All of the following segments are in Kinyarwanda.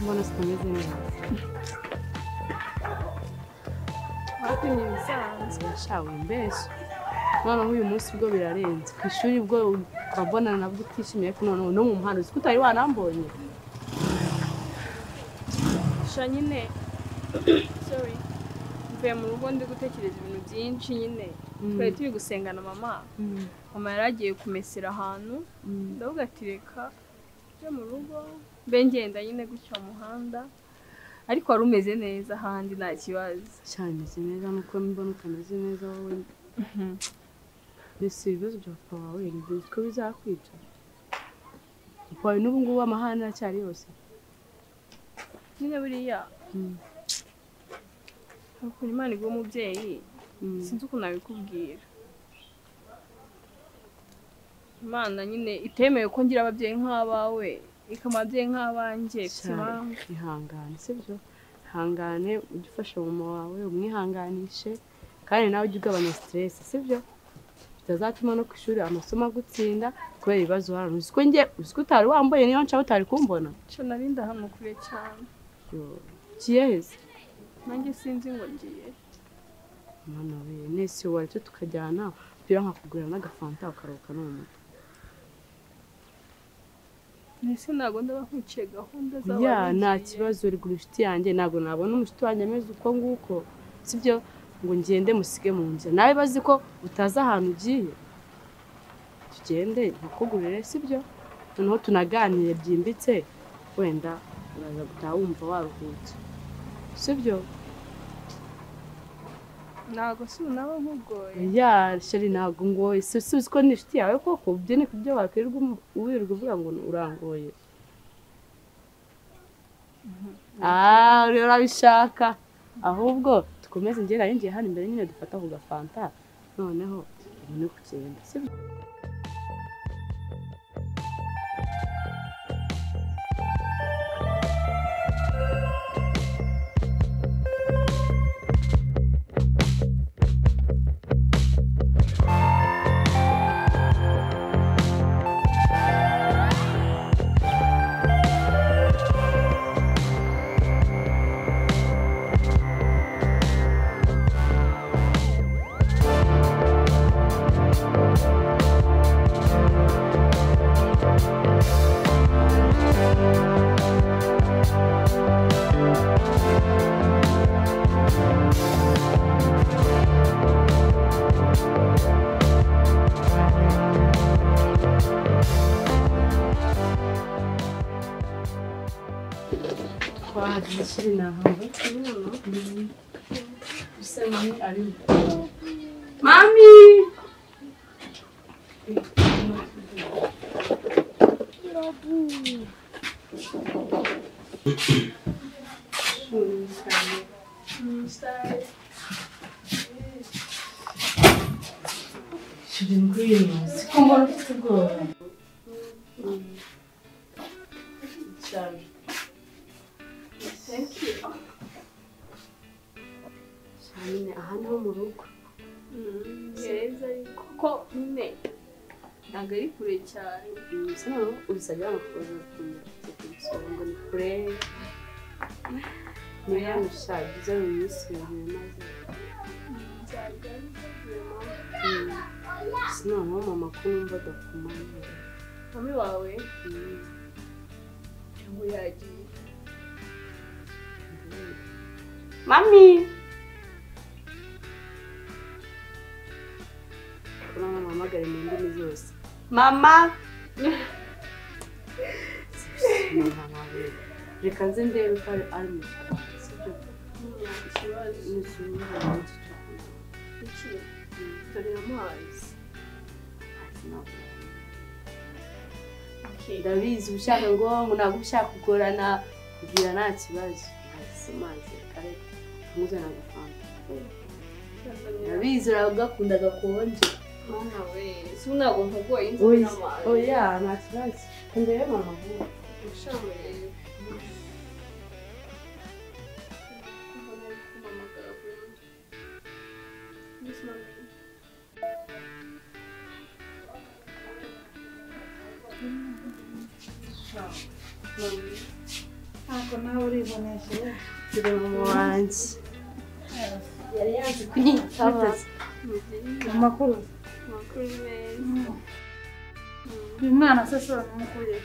mbona sitameze neza. Wapimye ibisanzwe. Yashawe mbese. Noneho uyu munsi bwo birarenze. Ku ishuri bwo urabona nabwo utishimiye ko noneho no mu mpano uzi ko utari wanambonye. Sha nyine. Sorry. Mvuye mu rugo ndi gutekereza ibintu byinshi nyine. Twari turi gusengana mama. Mama yaragiye kumesera ahantu. Ndavuga ati reka njye mu rugo mbe ngenda nyine gutyo muhanda. Ariko wari umeze neza handi nta kibazo. Cyane neza nuko mbona utameze neza wowe. Mbese ibibazo bya papa wawe nibyo ko bizakwica. Papa wawe n'ubu ngubu amahane aracyari yose. Nyine buriya. Ukuntu Imana igwa umubyeyi sinzi ukuntu nabikubwira. Imana nyine itemeye ko ngira ababyeyi nk'abawe ikama ababyeyi nk'abanjye ihangane sibyo ihangane ujye ufasha mama wawe umwihanganishe kandi nawe ujye ugabanya stress sibyo bitazatuma no kwishuri amasomo agutsinda kubera ibibazo hano uziko utari wambaye niyo nca utari kumbona cyo narinda hano kure cyane kiyeheze nanjye sinzi ngo ngiye mwana we nese wari cyo tukajyana pira nkakugurira n'agafanta ukaruka n'umuto nese nago ndaba nkwice gahunda zawe ya nta kibazo uri gurushiti yanjye nago nabona umushiti wanjye ameze uko nguko sibyo ngo ngende musige mu nzira nawe bazi ko utaza ahantu ugiye tugende nkakugurire sibyo noneho tunaganire byimbitse wenda uraza gutaha wumva waruhutse sibyo nago si nawe nkugoye ya sheri nago ngoye si ko nishiti yawe koko byene kubyo wakwirirwa uwirirwa uvuga ngo urangoye uri urabishaka ahubwo tukomeze ngera yinjiye hano imbere nyine dufata ku gafanta noneho ni kugenda sibyo Shiri na hawa usema ni ali mami Shiri ngwino sikomora kugora cyane Thank you. Shani ahana ho mu rugo. Gereza kuko nyine ntabwo ari kure cyane. Sano uzajya amakoza ngo ni kure. Niya ushagize mu minsi maze. Sino mama kumva dakumana. Mami wawe cyangwa yagiye Mami! Kurana mama gari mu ndimi zose. Mama! Reka nze ndebe ko ari mu sibyo. Ikibazo n'isubira iki turi amazi. Ndabizi ushaka ngo ntabwo ushaka kugorana kugira nta kibazo. Mazi kare muzana gafanta nabizi uragakunda gakonje mwana we sunago nkugoye inzu n'amazi oya nta kibazo ndebe mama vuba ushamwe nuko nawe uribonesheje dore mama wanjye yari yanze kunyitaba amakuru meza. uyu mwana se ashobora kumukuye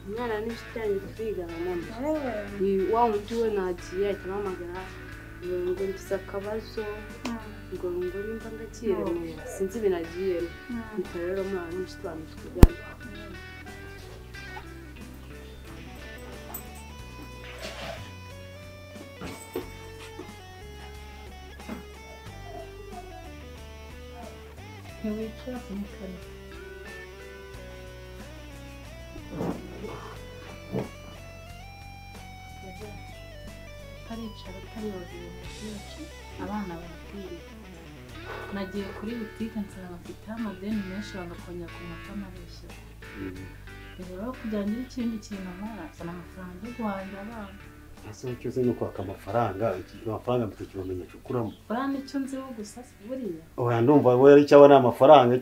umwana n'inshuti yanjye twigana none wa muti we nagiye ahita ampamagara ngo ngize akabazo ngo nimba ndagiye Remera sinzi ibintu agiyemo mpita rero umwana n'inshuti wanjye twigana ntiwicara kumukana taricara taribagiwe byinshi abana barakwiga nagiye kuri butike nsanga mfite amadeni menshi bagakonya ku matama abeshya rero kugira ngo ikindi kintu nkora amafaranga yo guhahira abana ese cyose no kwaka amafaranga tukibamenyesha ukuramo buriya nicyo nziho gusa buriya oya ndumva we icyawe ni amafaranga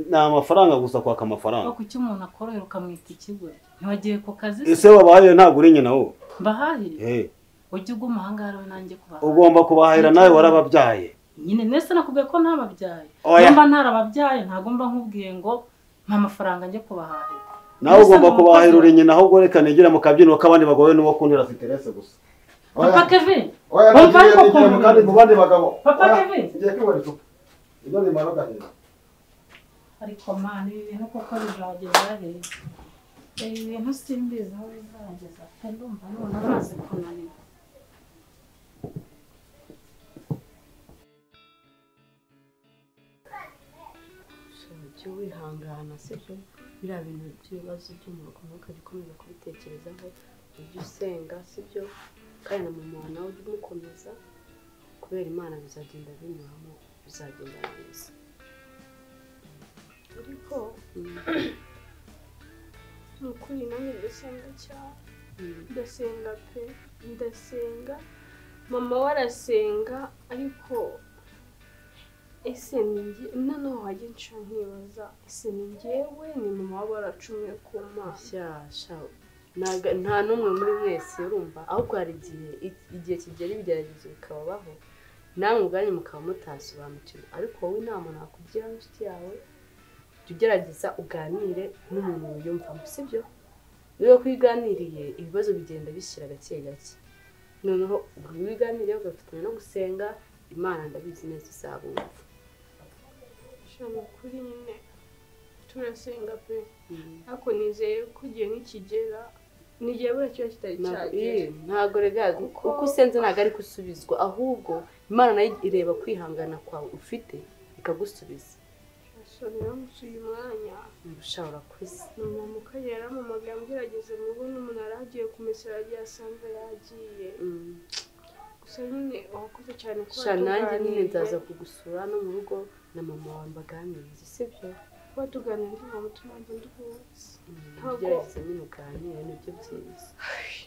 ni amafaranga gusa kwaka amafaranga kuko icyo umuntu akorera ukamwita ikigo ntiwagiye ku kazi ese wabahaye ntabwo uri nyina wo mbahahire ujye uguma ahangaha rero nanjye kubahahira ugomba kubahahira nawe warababyaye nyine nese nakubwiye ko ntababyaye mba ntarababyaye ntabwo mba nkubwiye ngo mpa amafaranga njye kubahahira nawe ugomba kubahahira uri nyina ahubwo reka nigire mu kabyiniro k'abandi bagowe n'uwo kuntera siterese gusa papa Kevin papa Kevin kandi mu bandi bagabo papa Kevin ngiye kwibara icupa ibyo ni maro gahera ariko man ibi bintu koko bizageza he ibi bintu simbizi aho bizageza pe ndumva none amaze kunanira ujye wihangana sibyo biriya bintu by'ibibazo by'umurugo ntukajya ukomeza kubitekerezaho ujye usenga sibyo kandi na mama wawe nawe ujye umukomeza kubera Imana bizagenda binyuramo bizagenda neza ariko ni ukuri nanjye ndasenga cyane ndasenga pe ndasenga mama we arasenga ariko ese ninjye noneho wajya nshya nkibaza ese ni njyewe ni mama waba waracumuye ku Mana nta n'umwe muri mwese urumva ahubwo hari igihe kigera ibigeragezo bikababaho namwe ubwanyu mukaba mutasobanukirwa ariko wowe inama nakugira n'inshuti yawe jya ugerageza uganire n'umuntu wiyumvamo sibyo iyo kwiganiriye ibibazo bigenda bishyira gake gake noneho wiganiriye ugafatanya no gusenga Imana ndabizi neza izabumva shama kuri nyine turasenga pe ariko nizeye ko igihe nikigera nigiye buri cyo kitari cyagera ntago rega uko usenze ntago ari gusubizwa ahubwo Imana nayo ireba kwihangana kwawe ufite ikagusubiza sonera musuye umwanya ushobora kuzi mama ukagera mu magambo irageze mu rugo n'umuntu aragiye kumesera agiye asanzwe yagiye gusa nyine wakoze cyane kuba nanjye nyine ndaza kugusura no mu rugo na mama wawe mbaganiriza sibyo kuba tuganira mu mutima wanjye nduhutse ntabwo nyine uganire nibyo byiza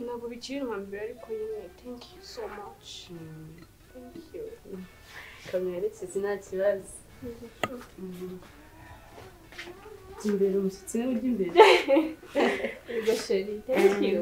ntabwo bikiri nka mbere ariko nyine thank you so much thank you kamweretse nta kibazo imbere umushyitsi niwe ujya imbere yego sheri thank you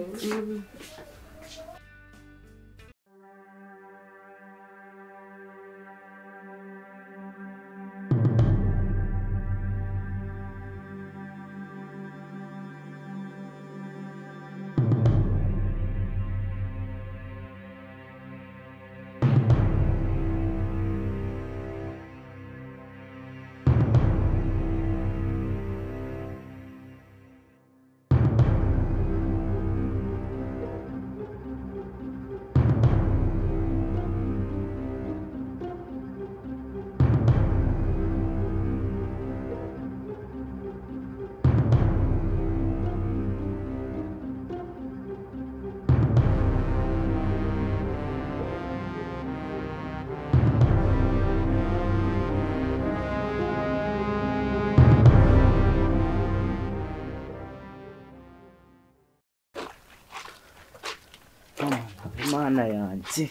Mana yanjye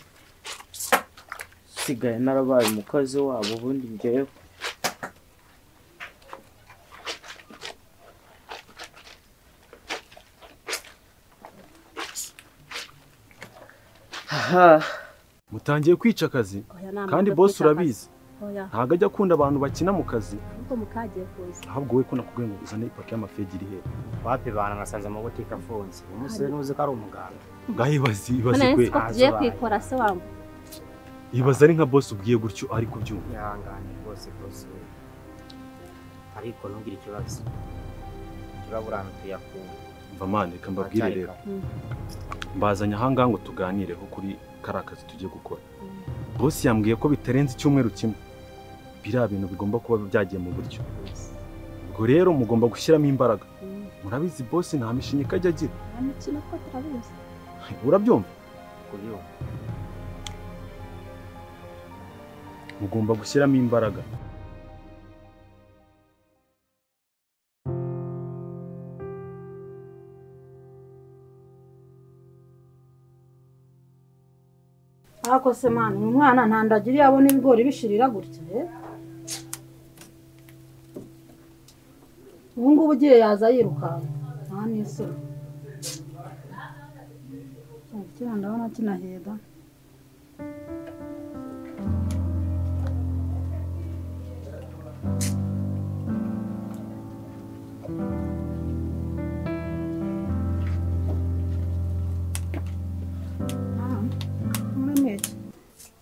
sigaye narabaye umukozi wabo ubundi ngewe mutangiye kwica akazi kandi boss urabizi ntago ajya akunda abantu bakina mu kazi ahubwo mukagiye kuza ahubwo we ko nakubwiye ngo uzane ipaki y'amafegi iri he wapi bana nasanze mu butike afunze umusore nuzi ko ari umuganga ngahibazi ibaze none kwe ko tugiye kwikora se wamwe ibaze ari nka boss ubwiye gutyo ari kubyumva yangane rwose ariko ntugire ikibazo turaburana tuyakunda mva mane reka mbabwire rero mbazanye ahangaha ngo tuganireho kuri kariya kazi tugiye gukora boss yambwiye ko bitarenze icyumweru kimwe biriya bintu bigomba kuba byagiye mu buryo ubwo rero mugomba gushyiramo imbaraga murabizi boss nta mishinga ikajya agira nta mikino ko turabizi urabyumva mugomba gushyiramo imbaraga Ako se mwana umwana ntandagiri yabona ibigori bishirira gutya ubu ngubu ugiye yaza yirukanka nta n'isura kiriya ndabona kinaheda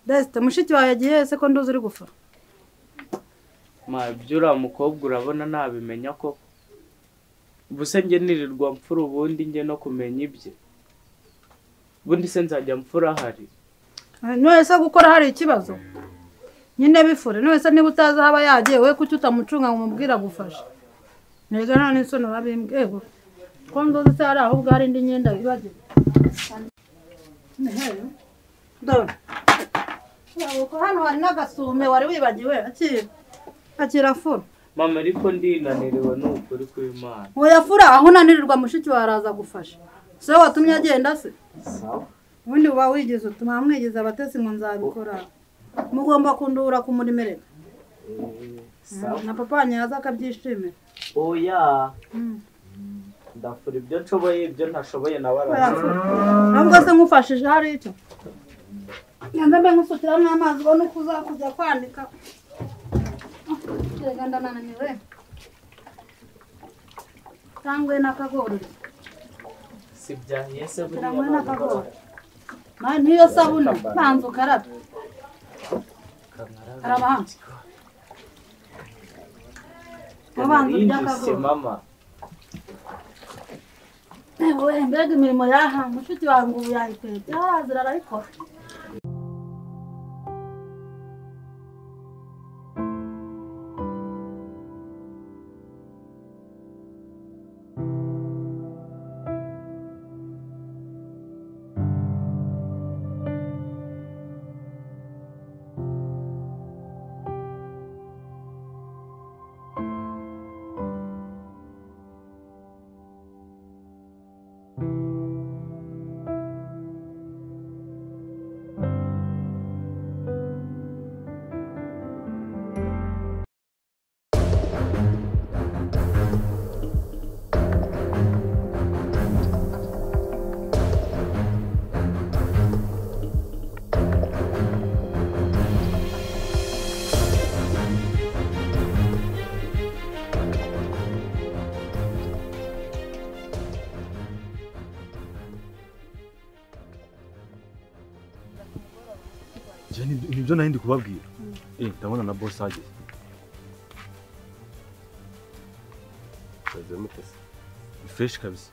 Deste mushiki wawe yagiye se ko nduzi uri gufura ibyo uriya mukobwa urabona nabimenya ko ubuse njye nirirwa mfura ubundi njye no kumenya ibye ubundi se nzajya mfura ahari none se gukora hari ikibazo nyine bifure none se niba utazi aho aba yagiye we kuki utamucunga ngo umubwire agufashe nega nta n'isoni urabimbwiye ko nduzi se hari ahubwo hari indi myenda wibagiwe ndabona ko hano hari n'agasume wari wibagiwe akira fura mama ariko ndinaniriwe n'ukuri kw'Imana oya fura aho unanirirwa mushiki wawe araza gufasha se watumye agenda se ubundi uba wigize utuma mwigize abatesi ngo nzabikora mugomba kundura kumurimerera na papa wanyaza akabyishimira oya ndafura ibyo nshoboye ibyo ntashoboye nawe arafura ntabwo se nkufashije hari icyo nyanza mbe ngusukira n'amazi ubona uko uzakujya kwandika rega ndananiwe cyangwa n'akagori si byahiye se cyangwa n'akagori niyo sabune banza ukarabe arabahanze abanza by'akagori mama mbega imirimo yaha mushiki wawe ngo ubu yayikwete yarazira arayikora nibyo nari ndi kubabwira ndabona na boss ageze fresh kabisa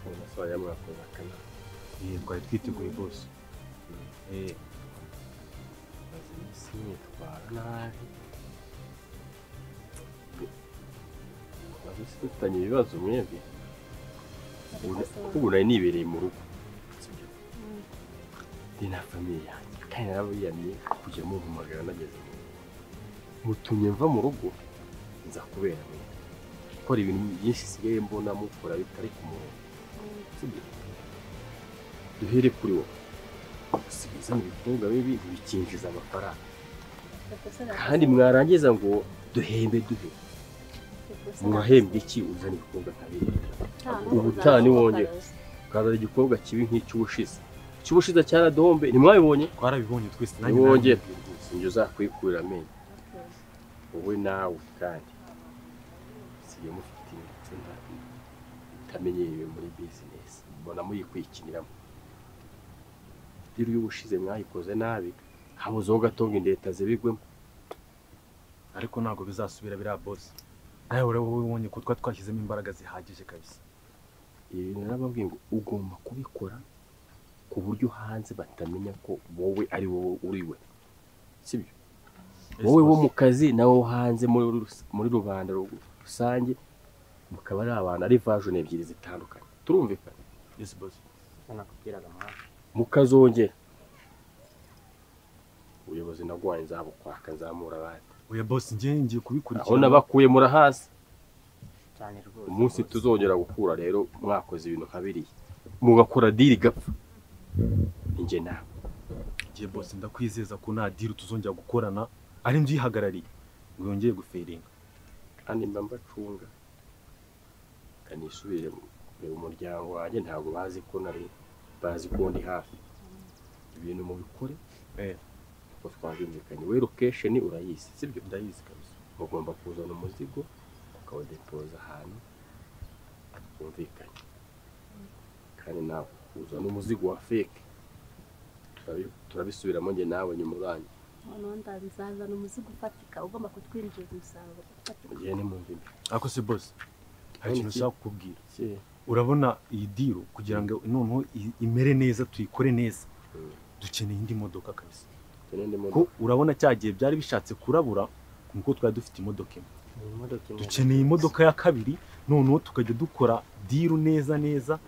umusore yamwakoze akana twari twiteguye boss sinitwara nabi abisi dufitanye ibibazo mwebwe ubu nari nibereye mu rugo ndi na famiye yanjye kandi narabiyamye kujya mumpamagara nageze mutumye mva mu rugo nza kubera mwe gukora ibintu byinshi sigaye mbona mukora bitari ku murongo duhere kuri wowe usigaza mu bikorwa bibi bikinjiza amafaranga kandi mwarangiza ngo duhembe mwahembwe iki uzana ibikorwa nka biriya ubutani wongera ukazana igikobwa kibi nk'icy'ubushize cy'ubushize cyaradombe ntimwabibonye twarabibonye twese nibongera sinjye uzakwikurira amenyo wowe nawe kandi siyo mufite itsinda utamenyerewe muri business mbona muyikwikiniramo diru y'ubushize mwayikoze nabi habuzeho gatonga indeta zibigwemo ariko ntabwo bizasubira biriya boss nawe urabonye ko twashyizemo imbaraga zihagije kabisa ibi narababwiye ngo ugomba kubikora ku buryo hanze batamenya ko wowe ari wowe uriwe sibyo wowe wo mu kazi nawe wo hanze muri rubanda rusange mukaba ari abantu ari version ebyiri zitandukanye turumvikana yes boss nakubwiraga mwana mukazongera ubuyobozi nagwaye nzabo kwaka nzamura abandi oya boss ngiye kubikurikira aho nabakuye muri hasi cyane rwose umunsi tuzongera gukura rero mwakoze ibintu nka biriya mugakora diri gapfa inge nawe ngiye boss ndakwizeza ko nta diri tuzongera gukorana ari nzi yihagarariye ngo yongeye guferinga kandi mba mbacunga kanisubire mu muryango wanjye ntabwo bazi ko nari bazi ko ndi hafi ibintu mu bikore ko twabyumvikanye we location urayizi sibyo ndayizi kabisa mugomba kuzana umuzigo ukawudepoza ahantu twumvikanye kandi nawe uzana umuzigo wa fake turabisubiramo nge nawe nyuma uranye noneho nzazana umuzigo ufatika ugomba kutwinjiza umusaruro ufatika mugende mu mvimbi ako si boss hari ikintu ushaka kukubwira urabona iyi diro kugira ngo noneho imere neza tuyikore neza dukeneye indi modoka kabisa ko urabona cyagiye byari bishatse kurabura nuko twari dufite imodoka imwe dukeneye imodoka ya kabiri noneho tukajya dukora diro neza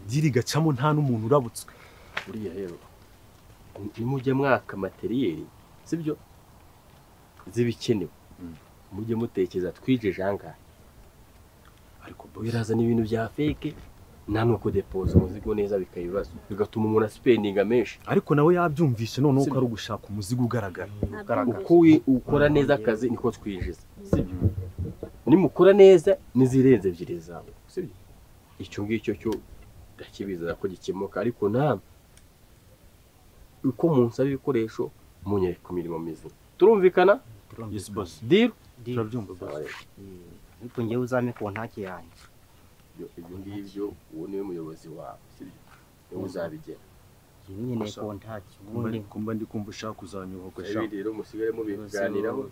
diri gacamo nta n'umuntu urabutswe buriya rero nimujye mwaka materiyeri sibyo zibikenewe mujye mutekereza twijeje angahe ariko birazana ibintu bya fake namwe kudepoza umuzigo neza bikayibazo bigatuma umuntu aspendinga menshi ariko nawe yabyumvishe noneho ko ari ugushaka umuzigo ugaragara uko ukora neza akazi niko twinjiza sibyo nimukora neza nizirenze ebyiri zawe sibyo icyo ngicyo cyo ndakibiza ko gikemuka ariko nta uko munsaba ibikoresho munyereka ku mirimo mizima turumvikana yes boss deal turabyumva boss ariko ngewe uzame ko ntaki yanjye ibyo ngibyo uwo niwe muyobozi wawe sibyo niwe uzabigera nyine ko ntaki ubundi kumba ndi kumva ushaka kuzanyuhoka sha rero musigare mu biganiraho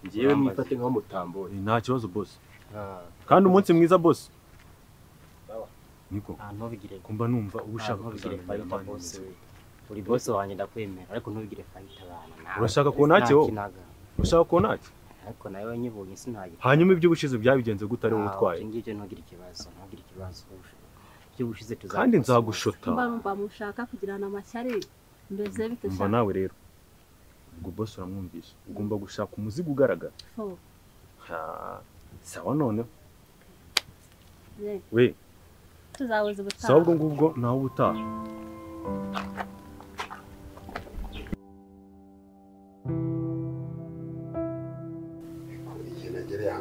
ngiye mwifate nka mutambore nta kibazo boss kandi umunsi mwiza boss niko ntubigire kumba numva ubushaka kuzanyuhoka boss uri boss wanjye ndakwemera ariko ntubigire fight abana nawe urashaka ko ntacyo urashaka ko ntacyo ariko nayo nyibonye sinajye hanyuma ibyo bushize byabigenze gute ari wowe utwaye ngije ntugire ikibazo ibyo bushize tuzaza kandi nzagushota mba mushaka kugirana amashyari mbese bite mba nawe rero ubwo boss uramwumvisha ugomba gushaka umuzigo ugaragara sawa none we tuzabuze ubutaha sawa ubwo ngubwo nawe ubutaha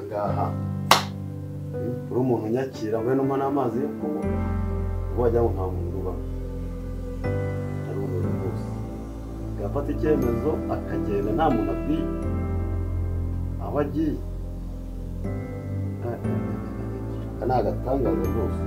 ngaha uri umuntu unyakira we numva n'amazi yo kunywa wajya ngo nta muntu ubaho ari umuntu wose agafata icyemezo akagenda nta muntu abwiye aho agiye aka ni agatangaza rwose